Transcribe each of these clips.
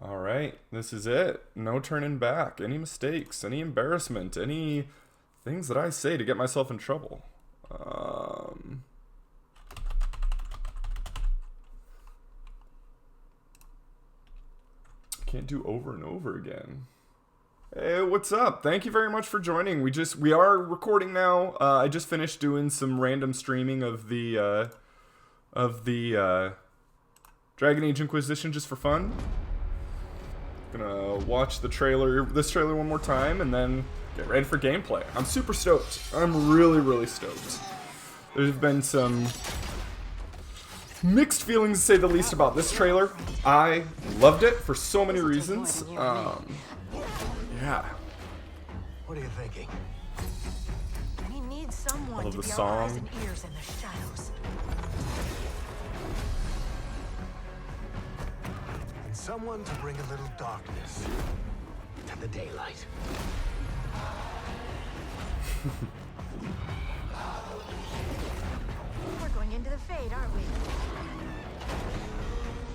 All right, this is it. No turning back. Any mistakes, any embarrassment, any things that I say to get myself in trouble. Can't do over and over again. Hey, what's up? Thank you very much for joining. We are recording now. I just finished doing some random streaming of the Dragon Age Inquisition just for fun. Gonna watch this trailer one more time, and then get ready for gameplay. I'm super stoked. I'm really stoked. There's been some mixed feelings, to say the least, about this trailer. I loved it for so many reasons. Yeah. What are you thinking? We need someone I love to the be our song. eyes and ears in the shadows. And someone to bring a little darkness to the daylight. We're going into the Fade, aren't we?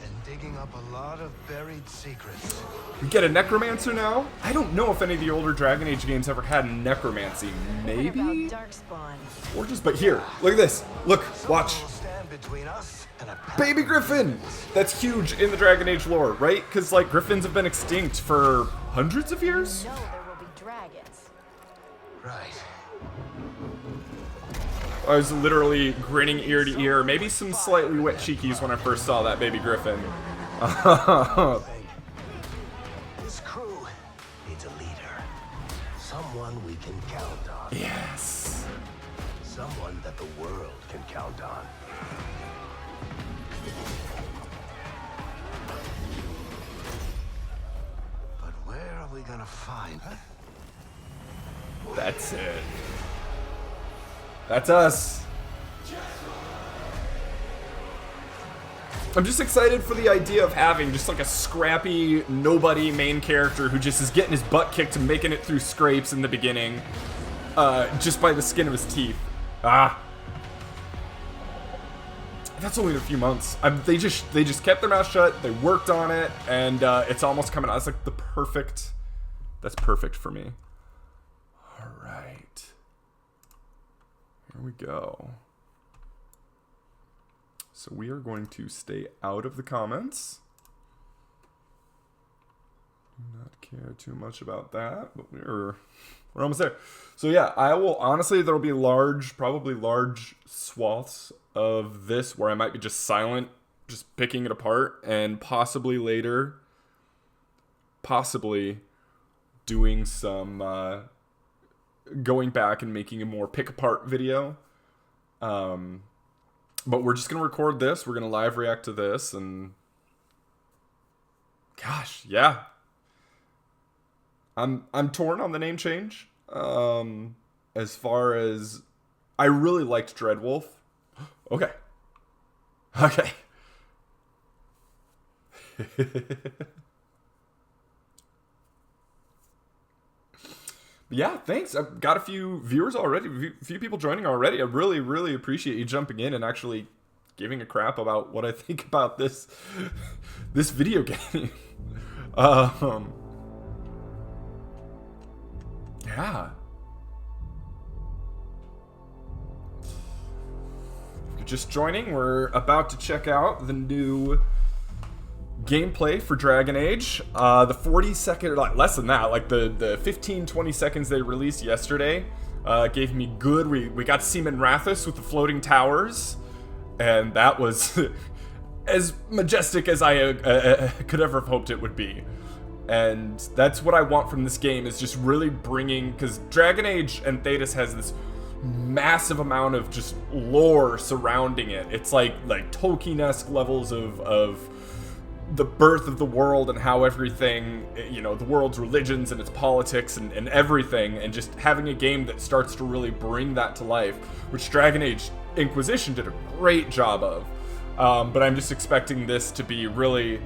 And digging up a lot of buried secrets. We get a necromancer now? I don't know if any of the older Dragon Age games ever had necromancy. What Maybe? about Darkspawn? Or just, but here, look at this. Look, watch. Someone will stand between us and a pack Baby of Griffin! demons. That's huge in the Dragon Age lore, right? Because, like, griffins have been extinct for hundreds of years? No, there will be dragons. Right. I was literally grinning ear to ear. Maybe some slightly wet cheekies when I first saw that baby griffin. This crew needs a leader. Someone we can count on. Yes. Someone that the world can count on. But where are we gonna find her? That's it. That's us. I'm just excited for the idea of having just like a scrappy, nobody main character who just is getting his butt kicked and making it through scrapes in the beginning, just by the skin of his teeth. That's only in a few months. They just kept their mouth shut. They worked on it, and it's almost coming out. It's like that's perfect for me. All right. Here we go. So we are going to stay out of the comments. Do not care too much about that, but we're almost there. So yeah, I will honestly, there'll be probably large swaths of this where I might be just silent, just picking it apart, and possibly later, doing some going back and making a more pick apart video. But we're just gonna record this. We're gonna live react to this, and gosh, yeah. I'm torn on the name change. As far as I really liked Dreadwolf. Okay. Okay. Yeah, thanks. I've got a few viewers already, a few people joining already. I really appreciate you jumping in and actually giving a crap about what I think about this video game. Yeah. If you're just joining, we're about to check out the new gameplay for Dragon Age. The 40-second, or like less than that, like the 15-20 seconds they released yesterday gave me good. We got to see Minrathous with the floating towers, and that was as majestic as I could ever have hoped it would be. And that's what I want from this game, is just really bringing, because Dragon Age and Thedas has this massive amount of just lore surrounding it. It's like Tolkien-esque levels of the birth of the world and how everything, the world's religions and its politics and everything, and just having a game that starts to really bring that to life, which Dragon Age Inquisition did a great job of. But I'm just expecting this to be really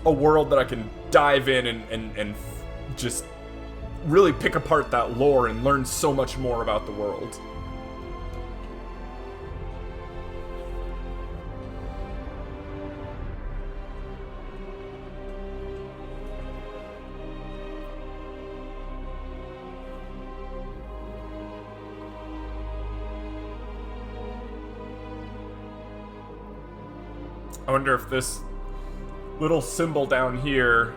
a world that I can dive in and just really pick apart that lore and learn so much more about the world. I wonder if this little symbol down here,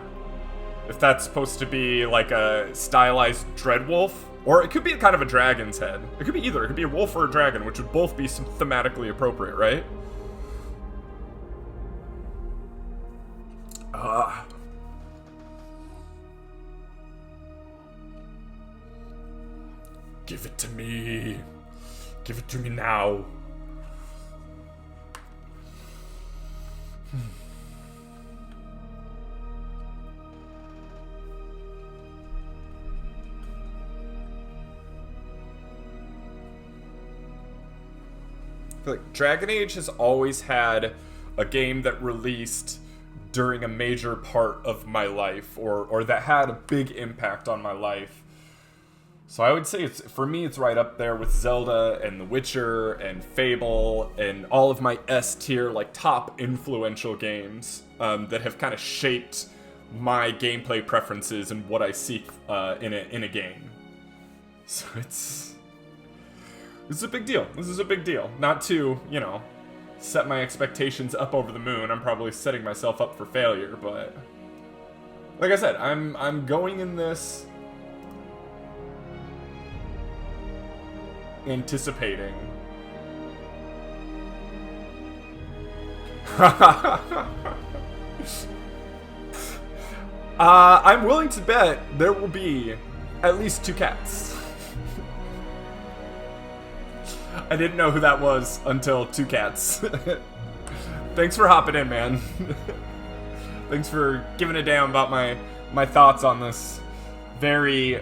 if that's supposed to be like a stylized dreadwolf, or it could be kind of a dragon's head. It could be either. It could be a wolf or a dragon, which would both be thematically appropriate, right? Give it to me. Give it to me now. I feel like Dragon Age has always had a game that released during a major part of my life, or that had a big impact on my life. So I would say for me it's right up there with Zelda and The Witcher and Fable and all of my S tier, like, top influential games that have kind of shaped my gameplay preferences and what I seek in a game. So this is a big deal. This is a big deal. Not to, you know, set my expectations up over the moon. I'm probably setting myself up for failure, but like I said, I'm going in this anticipating. I'm willing to bet there will be at least 2 cats. I didn't know who that was until 2 cats. Thanks for hopping in, man. Thanks for giving a damn about my thoughts on this very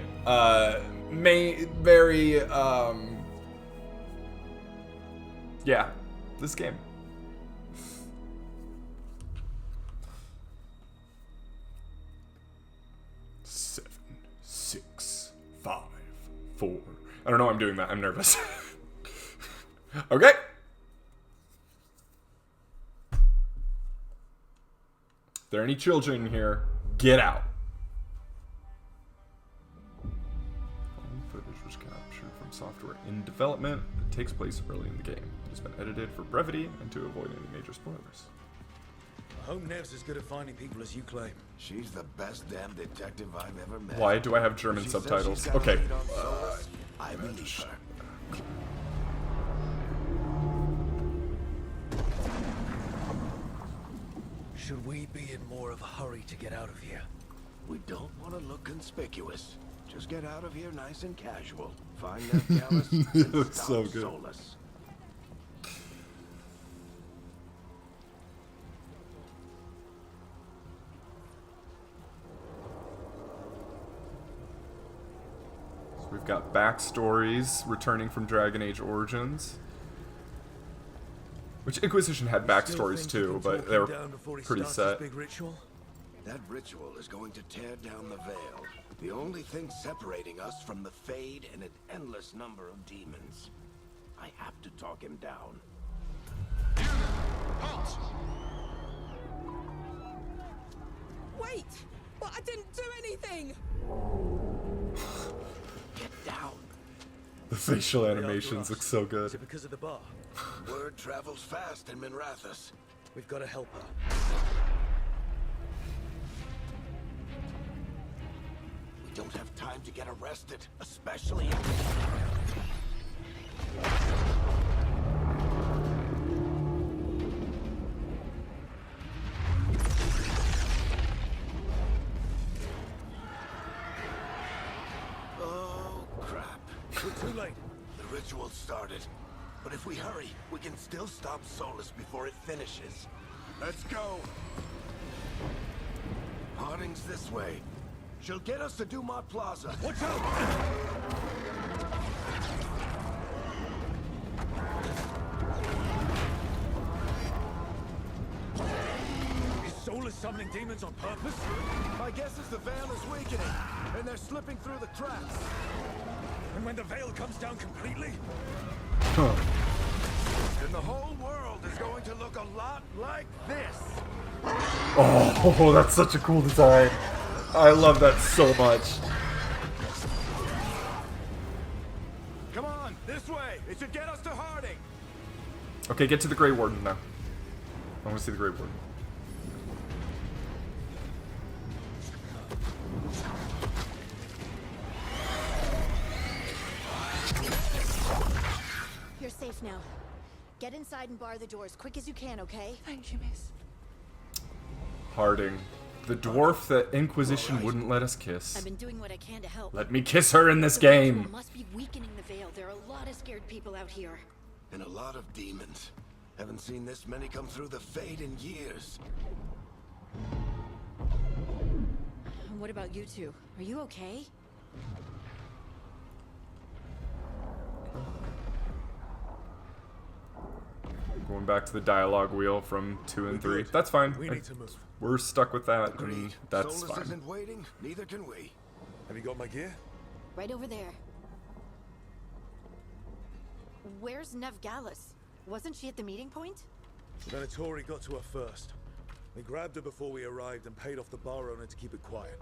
yeah, this game. Seven, 6, 5, 4. I don't know why I'm doing that. I'm nervous. Okay. If there are any children in here, get out. Footage was captured from software in development. It takes place early in the game. It has been edited for brevity and to avoid any major spoilers. I hope Nev's as good at finding people as you claim. She's the best damn detective I've ever met. Why do I have German She says subtitles? she's got a Okay. lead on Solus. I believe her. Should we be in more of a hurry to get out of here? We don't want to look conspicuous. Just get out of here nice and casual. Find that Gallus and looks stop so good. Solus. So we've got backstories returning from Dragon Age Origins. Which Inquisition had backstories too, but they were pretty set. Big ritual? That ritual is going to tear down the veil. The only thing separating us from the Fade and an endless number of demons. I have to talk him down. Halt! Wait! But I didn't do anything! Get down. The facial animations look so Is good. it because of the bar? Word travels fast in Minrathous. We've got to help her. We don't have time to get arrested, especially Oh, crap. We're too late. The ritual started. But if we hurry, we can still stop Solus before it finishes. Let's go. Harding's this way. She'll get us to Dumont Plaza. Watch out! Is Solus summoning demons on purpose? My guess is the veil is weakening, and they're slipping through the cracks. And when the veil comes down completely? And the whole world is going to look a lot like this. Oh, that's such a cool design. I love that so much. Come on, this way. It should get us to Harding. Okay, get to the Grey Warden now. I want to see the Great Ward. You're safe now. Get inside and bar the door as quick as you can, okay? Thank you, miss. Harding. The dwarf that Inquisition wouldn't let us kiss. I've been doing what I can to help. Let me kiss her in this The ritual game! must be weakening the veil. There are a lot of scared people out here. And a lot of demons. Haven't seen this many come through the Fade in years. What about you two? Are you okay? Going back to the dialogue wheel from 2 and 3. That's fine. We need to move. We're stuck with that, and Agreed. that's Solus fine. isn't waiting, neither can we. Have you got my gear? Right over there. Where's Nev Gallus? Wasn't she at the meeting point? Venatori got to her first. We grabbed her before we arrived and paid off the bar owner to keep it quiet.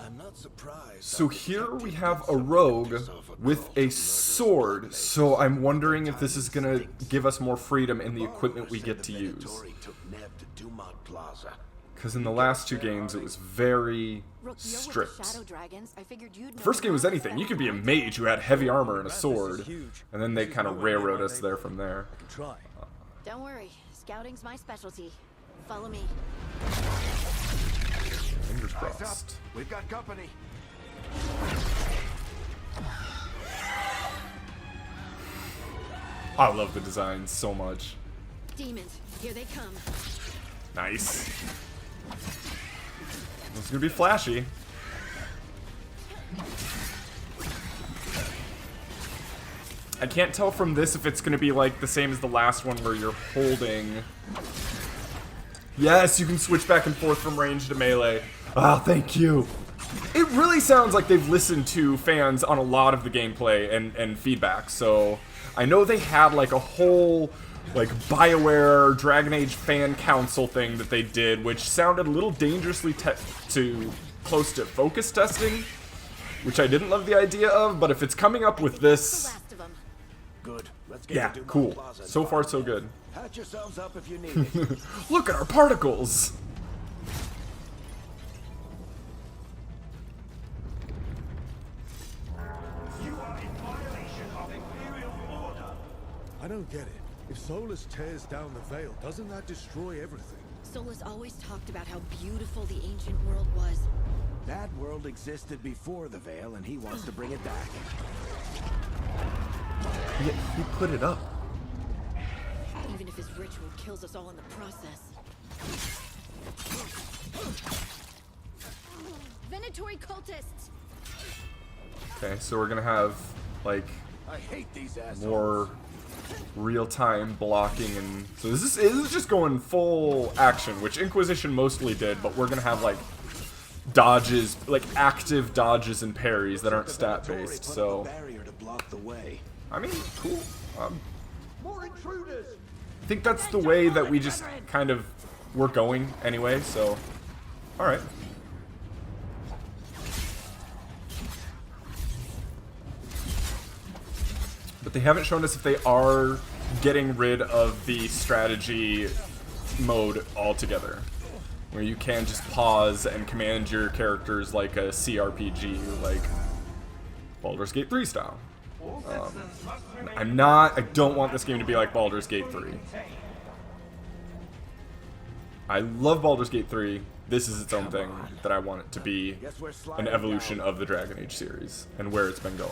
I'm not surprised. So here we have a rogue with a sword, so I'm wondering if this is gonna give us more freedom in the equipment we get to use. Took Nev to Dumont Plaza. Because in the last 2 games it was very Rook, you're with the strict. Shadow Dragons. I figured you'd know. The first game was anything. You could be a mage who had heavy armor and a sword, huge. and then they kind of railroad us there from there. I can try. Don't worry. Scouting's my specialty. Follow me. Fingers Eyes up. crossed. We've got company. I love the design so much. Demons, here they come. Nice. It's gonna be flashy. I can't tell from this if it's gonna be like the same as the last one where you're holding. Yes, you can switch back and forth from range to melee. Ah, thank you. It really sounds like they've listened to fans on a lot of the gameplay and feedback. So I know they had like a whole like BioWare Dragon Age fan council thing that they did, which sounded a little dangerously close to focus testing, which I didn't love the idea of. But if it's coming up with The this, last of them. Good. Let's get yeah, to Dumont cool. Plaza. So far, so good. Patch yourselves up if you need it. Look at our particles. I don't get it. If Solus tears down the veil, doesn't that destroy everything? Solus always talked about how beautiful the ancient world was. That world existed before the Veil, and he wants to bring it back. He put it up. Even if his ritual kills us all in the process. Venatori cultists! Okay, so we're gonna have like I hate these assholes. more real-time blocking, and so this is just going full action, which Inquisition mostly did, but we're gonna have like dodges, like active dodges and parries that aren't stat based. Put up a So barrier to block the way. I mean, cool. More intruders. I think that's the way that we just kind of were going anyway. So, all right. But they haven't shown us if they are getting rid of the strategy mode altogether, where you can just pause and command your characters like a CRPG, like Baldur's Gate 3 style. I don't want this game to be like Baldur's Gate 3. I love Baldur's Gate 3. This is its own thing that I want it to be an evolution of the Dragon Age series and where it's been going.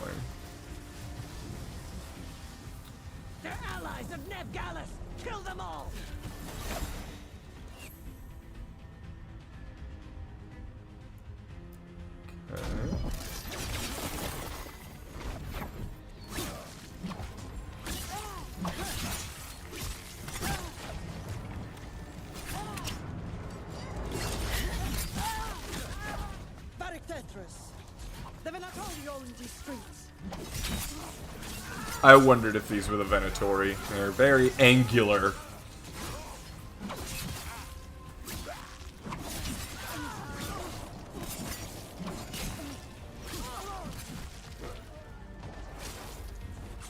They're allies of Nev Gallus! Kill them all! Barictetras! The Venatori own these streets! I wondered if these were the Venatori. They're very angular.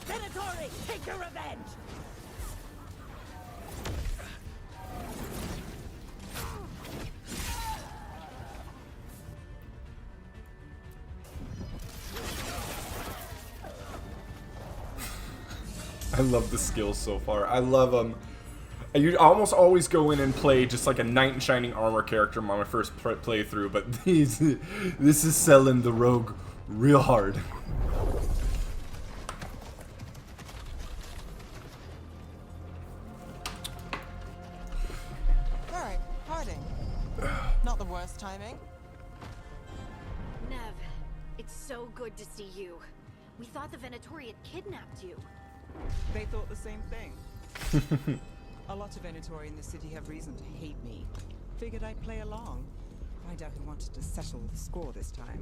Venatori, take your revenge! I love the skills so far. I love them. I almost always go in and play just like a knight in shining armor character on my first playthrough, but this is selling the rogue real hard. Alright, hiding. Not the worst timing. Nev, it's so good to see you. We thought the Venatori had kidnapped you. They thought the same thing. A lot of Venatori in the city have reason to hate me. Figured I'd play along. Find out who wanted to settle the score this time.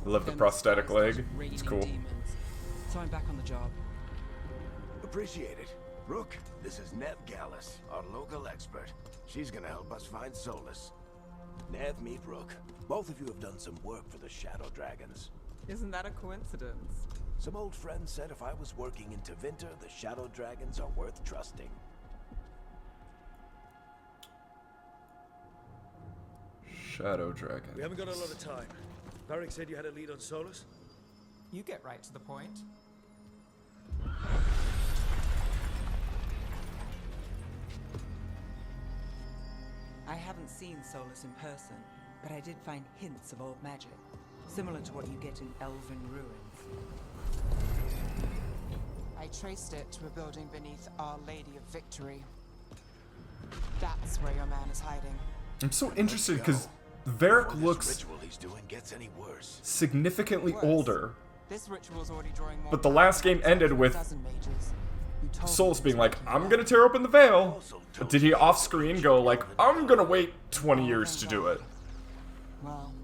I love the Then prosthetic sky started leg. raining It's cool. demons. So I'm back on the job. Appreciate it. Rook, this is Nev Gallus, our local expert. She's gonna help us find Solus. Nev, meet Rook. Both of you have done some work for the Shadow Dragons. Isn't that a coincidence? Some old friends said if I was working in Tevinter, the Shadow Dragons are worth trusting. Shadow Dragon. We haven't got a lot of time. Varric said you had a lead on Solus? You get right to the point. I haven't seen Solus in person, but I did find hints of old magic, similar to what you get in Elven ruins. I traced it to a building beneath Our Lady of Victory. That's where your man is hiding. I'm so interested because Varric Before this looks ritual he's doing gets any worse. significantly Worse. older. This ritual's already drawing more. But the last game ended with dozen mages who told Solus me being to like, keep I'm quiet. gonna tear open the veil. But did he off screen go like, I'm gonna wait 20 years to do it? Well,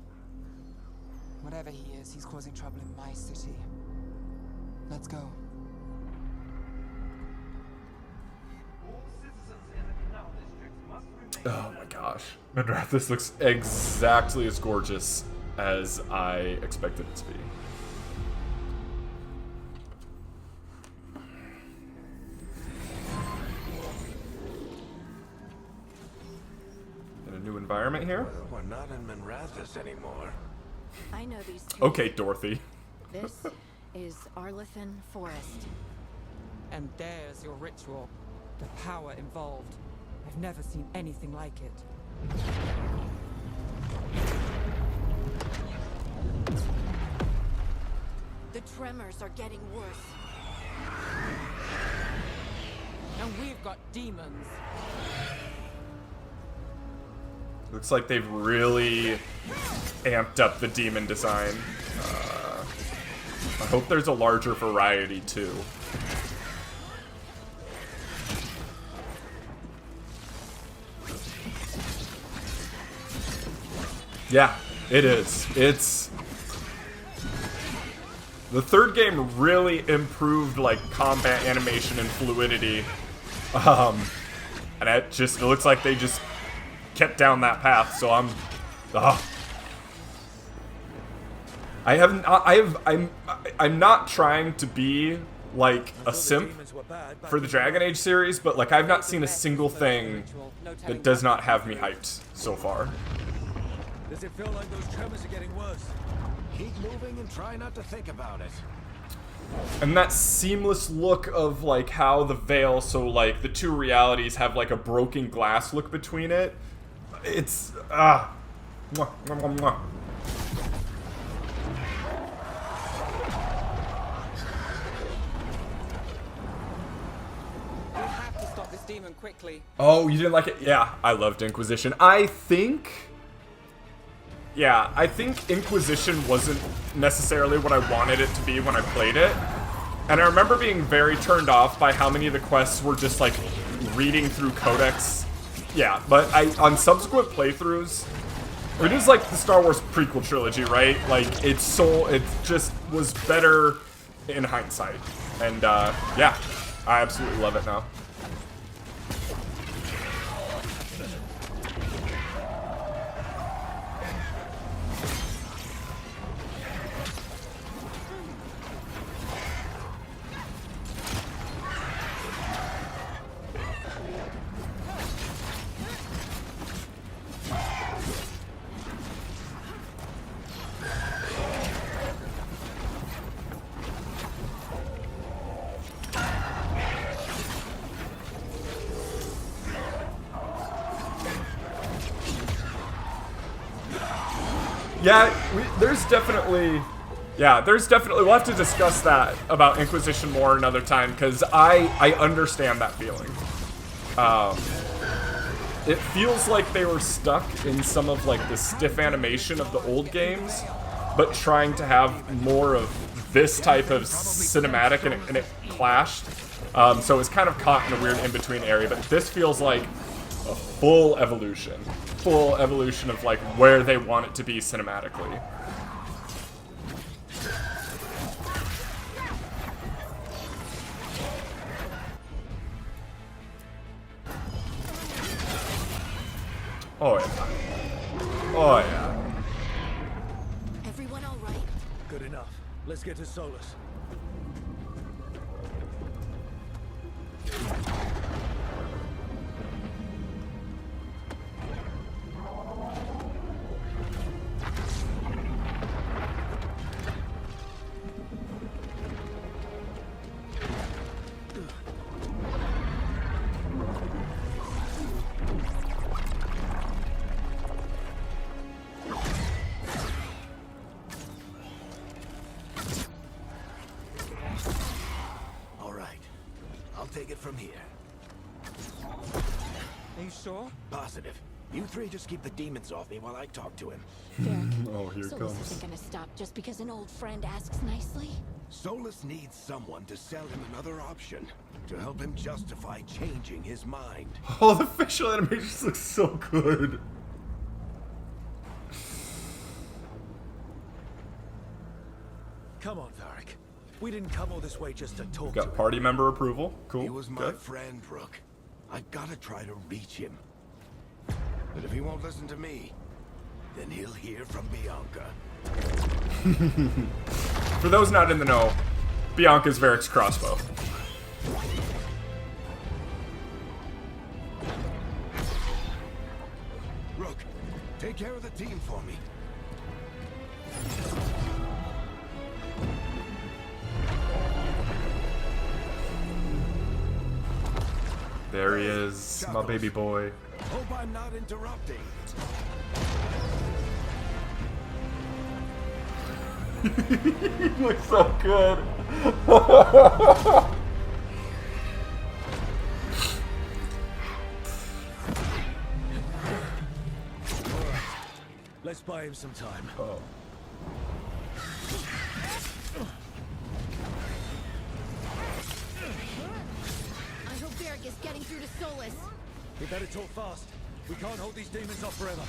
whatever he is, he's causing trouble in my city. Let's go. Oh my gosh. Minrath, this looks exactly as gorgeous as I expected it to be. In a new environment here? We're not in Minrathus anymore. I know these two. Okay, Dorothy. This is Arlethan Forest. And there's your ritual. The power involved. I've never seen anything like it. The tremors are getting worse. And we've got demons. Looks like they've really amped up the demon design. I hope there's a larger variety too. Yeah, it is. It's... The third game really improved, like, combat animation and fluidity. And it looks like they just kept down that path, so I'm... I'm not trying to be, like, a simp for the Dragon Age series, but, like, I've not seen a single thing that does not have me hyped so far. Does it feel like those tremors are getting worse? Keep moving and try not to think about it. And that seamless look of, like, how the veil, so, like, the two realities have, like, a broken glass look between it. It's, Mwah, mwah, mwah, mwah. We have to stop this demon quickly. Oh, you didn't like it? Yeah, I loved Inquisition. I think Inquisition wasn't necessarily what I wanted it to be when I played it. And I remember being very turned off by how many of the quests were just, like, reading through codex. Yeah, but on subsequent playthroughs, it is like the Star Wars prequel trilogy, right? Like, it just was better in hindsight. And, yeah, I absolutely love it now. Yeah, there's definitely... Yeah, there's definitely... We'll have to discuss that about Inquisition more another time, because I understand that feeling. It feels like they were stuck in some of, like, the stiff animation of the old games, but trying to have more of this type of cinematic, and it clashed. So it was kind of caught in a weird in-between area, but this feels like a full evolution of, like, where they want it to be cinematically. Oh yeah. Oh yeah. Everyone all right? Good enough. Let's get to Solus. All right. I'll take it from here. Are you sure? Positive. You three just keep the demons off me while I talk to him. Oh, here it Solus comes. isn't gonna stop just because an old friend asks nicely. Solus needs someone to sell him another option, to help him justify changing his mind. Oh, the facial animations look so good. Come on, Varric. We didn't come all this way just to talk to Got him. party member approval. Cool. He was my Good. friend, Rook. I gotta try to reach him. But if he won't listen to me, then he'll hear from Bianca. For those not in the know, Bianca's Varric's crossbow. Rook, take care of the team for me. There he is, my baby boy. Hope I'm not interrupting. He looks so good. Let's buy him some time. Oh. I hope Varric is getting through to Solus. We better talk fast. We can't hold these demons off forever.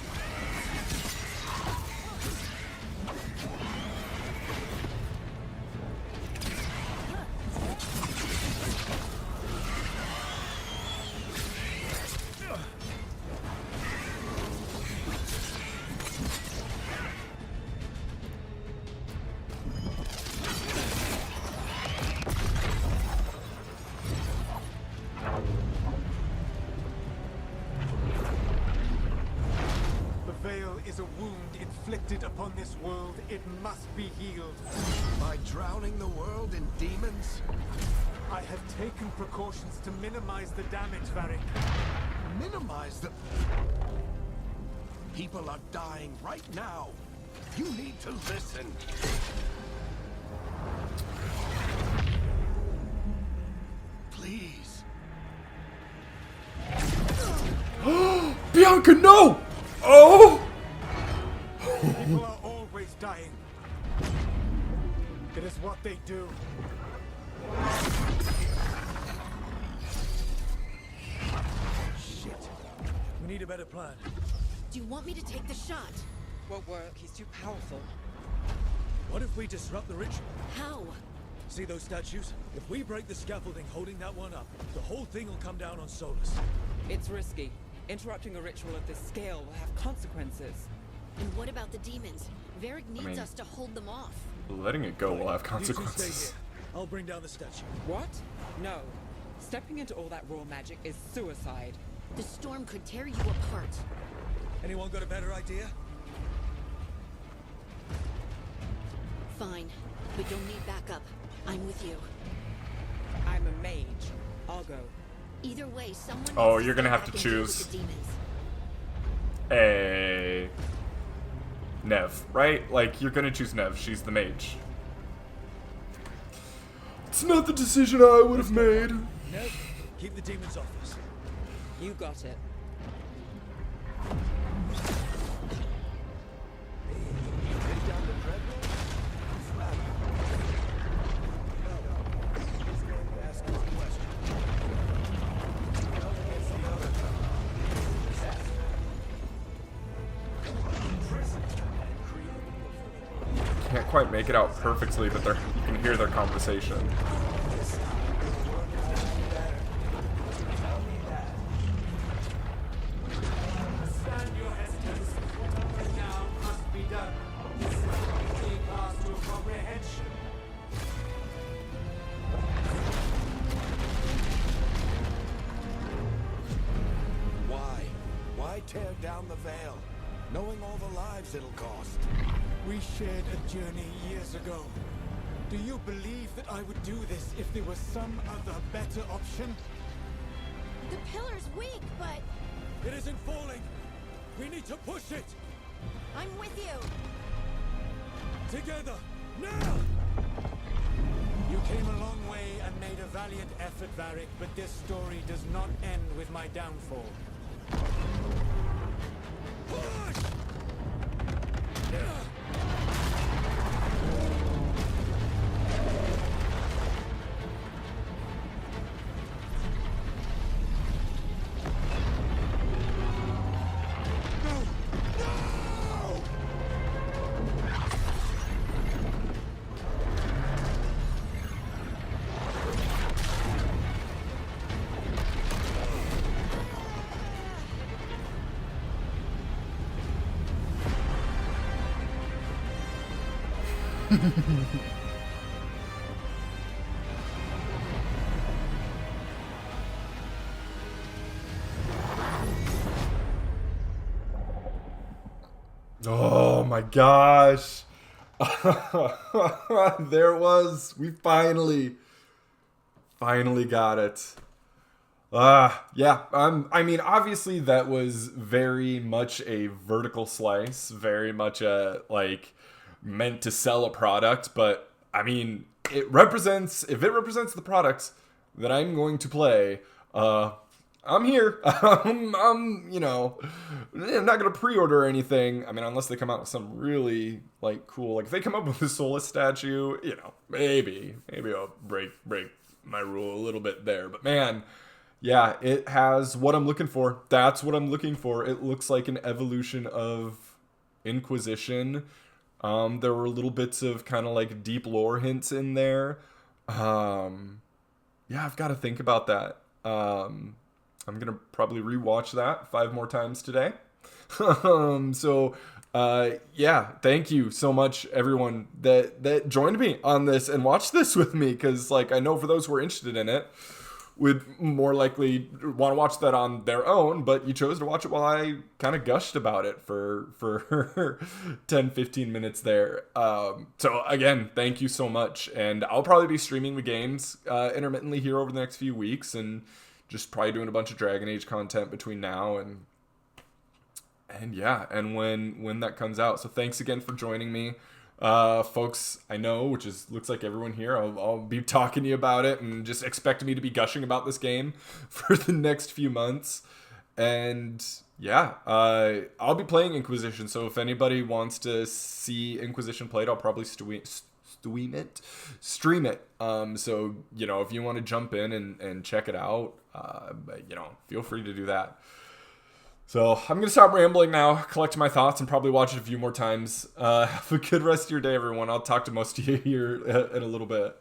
The veil is a wound inflicted upon this world. It must be healed. By drowning the world in demons? I have taken precautions to minimize the damage, Varric. Minimize the... People are dying right now. You need to listen. Please. Bianca, no! Oh! People are always dying. It is what they do. Shit. We need a better plan. Do you want me to take the shot? Won't work. He's too powerful. What if we disrupt the ritual? How? See those statues? If we break the scaffolding holding that one up, the whole thing will come down on Solus. It's risky. Interrupting a ritual of this scale will have consequences. And what about the demons? Varric needs mean- us to hold them off. Letting it go will have You two stay consequences. here. I'll bring down the statue. What? No. Stepping into all that raw magic is suicide. The storm could tear you apart. Anyone got a better idea? Fine, but you'll need backup. I'm with you. I'm a mage. I'll go. Either way, someone. Oh, needs you're gonna stay have to back and deal with choose. the demons. Hey. Nev, right? Like, you're gonna choose Nev. She's the mage. It's not the decision I would have made. No, keep the demons off us. You got it. Can't quite make it out perfectly, but you can hear their conversation. Stand your hesitance. Whatever now must be done. Be cast to comprehension. Why? Why tear down the veil? Knowing all the lives it'll cost. We shared a journey years ago. Do you believe that I would do this if there was some other better option? The pillar's weak, but It isn't falling. We need to push it. I'm with you. Together. Now! You came a long way and made a valiant effort, Varric, but this story does not end with my downfall. Push! Oh my gosh. There it was. We finally got it. Yeah. I mean, obviously that was very much a vertical slice, very much a, like, meant to sell a product, but I mean, if it represents the product that I'm going to play, I'm here. I'm not gonna pre-order anything. I mean, unless they come out with some really, like, cool, like, if they come up with a Solus statue, maybe I'll break my rule a little bit there. But man, yeah, it has what I'm looking for. That's what I'm looking for. It looks like an evolution of Inquisition. There were little bits of kind of like deep lore hints in there. Yeah, I've got to think about that. I'm going to probably rewatch that 5 more times today. Yeah, thank you so much, everyone that joined me on this and watched this with me. Because, like, I know for those who are interested in it, would more likely want to watch that on their own, but you chose to watch it while I kind of gushed about it for 10, 15 minutes there. So again, thank you so much. And I'll probably be streaming the games intermittently here over the next few weeks, and just probably doing a bunch of Dragon Age content between now and yeah, and when that comes out. So thanks again for joining me. Folks I know, which looks like everyone here, I'll be talking to you about it, and just expect me to be gushing about this game for the next few months. And yeah, I'll be playing Inquisition, so if anybody wants to see Inquisition played, I'll probably stream it. So, if you want to jump in and check it out, feel free to do that. So I'm going to stop rambling now, collect my thoughts, and probably watch it a few more times. Have a good rest of your day, everyone. I'll talk to most of you here in a little bit.